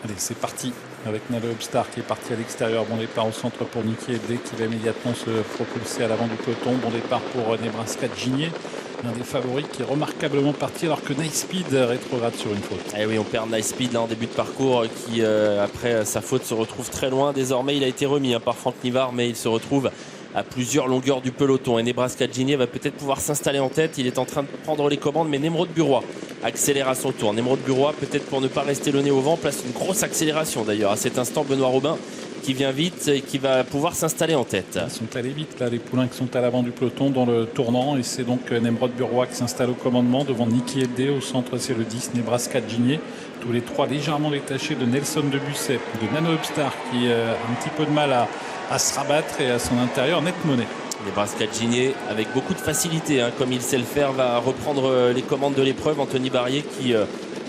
Allez, c'est parti avec Nano Upstart qui est parti à l'extérieur. Bon départ au centre pour Nicky Elde qui va immédiatement se propulser à l'avant du peloton. Bon départ pour Nebraska Gigné, l'un des favoris qui est remarquablement parti alors que Nice Speed rétrograde sur une faute. Et oui, on perd Nice Speed là en début de parcours qui, après sa faute, se retrouve très loin. Désormais, il a été remis par Franck Nivard, mais il se retrouve à plusieurs longueurs du peloton. Et Nebraska Gigné va peut-être pouvoir s'installer en tête. Il est en train de prendre les commandes, mais Nemrod Buroy accélère à son tour. Nemrod Buroy, peut-être pour ne pas rester le nez au vent, place une grosse accélération d'ailleurs. À cet instant, Benoît Robin qui vient vite et qui va pouvoir s'installer en tête. Ils sont allés vite là, les poulains qui sont à l'avant du peloton dans le tournant, et c'est donc Nemrod Buroy qui s'installe au commandement devant Nicky Elde. Au centre, c'est le 10 Nebraska Gigné, tous les trois légèrement détachés de Nelson Debusset, de Nano Upstart qui a un petit peu de mal à se rabattre, et à son intérieur Net Money. Nebraska Gigné, avec beaucoup de facilité, comme il sait le faire, va reprendre les commandes de l'épreuve. Anthony Barrier qui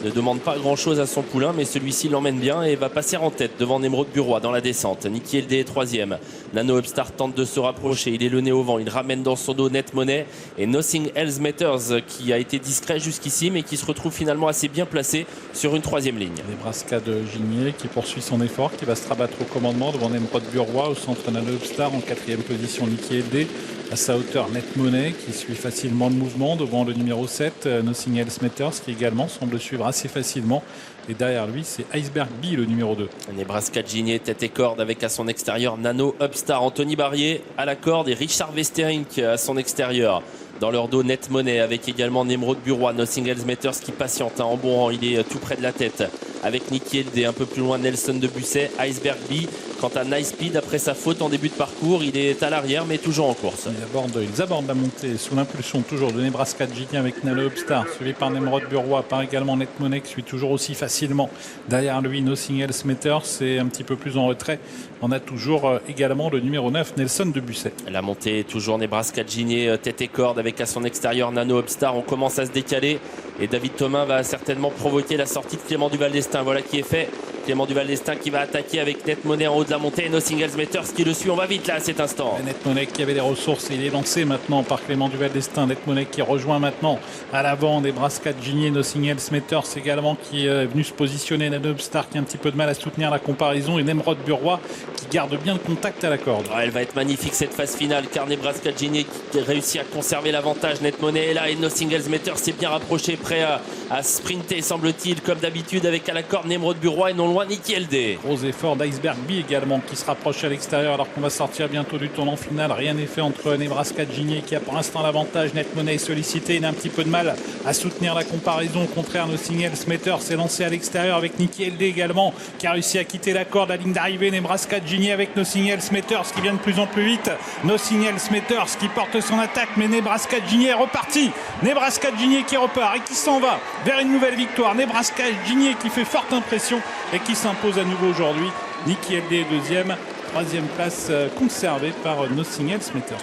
ne demande pas grand chose à son poulain, mais celui-ci l'emmène bien et va passer en tête devant Nemrod Buroy dans la descente. Nicky Elde est troisième. Nano Upstart tente de se rapprocher, il est le nez au vent, il ramène dans son dos Net Money et Nothing Else Matters qui a été discret jusqu'ici mais qui se retrouve finalement assez bien placé sur une troisième ligne. Nebraska de Gigné qui poursuit son effort, qui va se rabattre au commandement devant Nemrod Buroy. Au centre, Nano Upstart en quatrième position, Nicky Elde. À sa hauteur, Net Money qui suit facilement le mouvement devant le numéro 7, Nothing Else Matters, qui également semble suivre assez facilement. Et derrière lui, c'est Iceberg B, le numéro 2. Nebraska Gigné, tête et corde, avec à son extérieur Nano Upstart. Anthony Barrier à la corde et Richard Westerink à son extérieur. Dans leur dos, Net Money avec également Nemrod Buroy, Nothing Else Matters qui patiente en bon rang. Il est tout près de la tête avec Nicky Elde, un peu plus loin Nelson Debusset, Iceberg B. Quant à Nice Speed, après sa faute en début de parcours, il est à l'arrière mais toujours en course. Ils abordent la montée sous l'impulsion toujours de Nebraska Gigné avec Nano Upstart, suivi par Nemrod Buroy, par également Net Money qui suit toujours aussi facilement. Derrière lui, Nothing Else Matters, c'est un petit peu plus en retrait. On a toujours également le numéro 9, Nelson Debusset. La montée, toujours Nebraska Gigné, tête et corde avec à son extérieur Nano Upstart. On commence à se décaler et David Thomas va certainement provoquer la sortie de Clément Duval d'Estaing. Voilà qui est fait. Clément Duval d'Estaing qui va attaquer avec Net Money en haut de la montée et Nothing Else Matters qui le suit. On va vite là à cet instant. Net Money qui avait des ressources, et il est lancé maintenant par Clément Duval d'Estaing. Net Money qui rejoint maintenant à l'avant Nebraska Gigné, Nothing Else Matters également qui est venu se positionner. Nano Upstart qui a un petit peu de mal à soutenir la comparaison, et Nemrod Buroy qui garde bien le contact à la corde. Elle va être magnifique cette phase finale car Nebraska Gigné qui réussit à conserver l'avantage. Net Money est là et Nothing Else Matters s'est bien rapproché, prêt à sprinter semble-t-il comme d'habitude avec à la corde Nemrod Buroy et non loin Nicky Elde. Gros effort d'Iceberg B également qui se rapproche à l'extérieur alors qu'on va sortir bientôt du tournant final. Rien n'est fait entre Nebraska Gigné qui a pour l'instant l'avantage. Net Money est sollicité, il a un petit peu de mal à soutenir la comparaison. Au contraire, Nothing Else Matters s'est lancé à l'extérieur avec Nicky Elde également qui a réussi à quitter la corde, la ligne d'arrivée. Nebraska Gigné avec Nothing Else Matters qui vient de plus en plus vite. Nothing Else Matters qui porte son attaque, mais Nebraska Gigné est reparti. Nebraska Gigné qui repart et qui s'en va vers une nouvelle victoire. Nebraska Gigné qui fait forte impression et qui s'impose à nouveau aujourd'hui. Nicky Elde est deuxième, troisième place conservée par Nothing Else Matters.